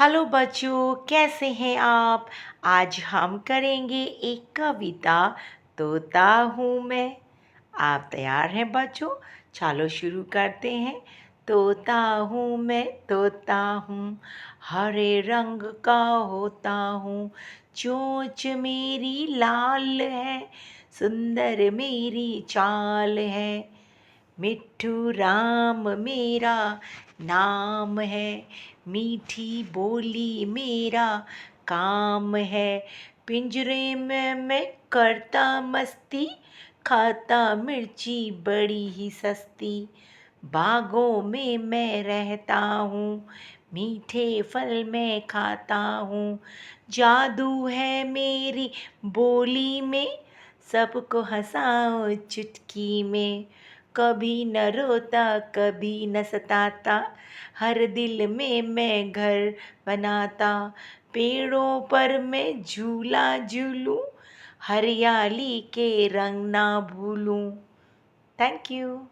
Hello बच्चों, कैसे हैं आप? आज हम करेंगे एक कविता। तोता हूँ मैं। आप तैयार हैं बच्चों? चलो शुरू करते हैं। तोता हूँ मैं, तोता हूँ, हरे रंग का होता हूँ। चोंच मेरी लाल है, सुंदर मेरी चाल है। मिट्ठू राम मेरा नाम है, मीठी बोली मेरा काम है। पिंजरे में मैं करता मस्ती, खाता मिर्ची बड़ी ही सस्ती। बागों में मैं रहता हूँ, मीठे फल मैं खाता हूँ। जादू है मेरी बोली में, सबको हंसाऊं चुटकी में। कभी न रोता कभी न सताता, हर दिल में मैं घर बनाता। पेड़ों पर मैं झूला झूलूं, हरियाली के रंग ना भूलूं। Thank you.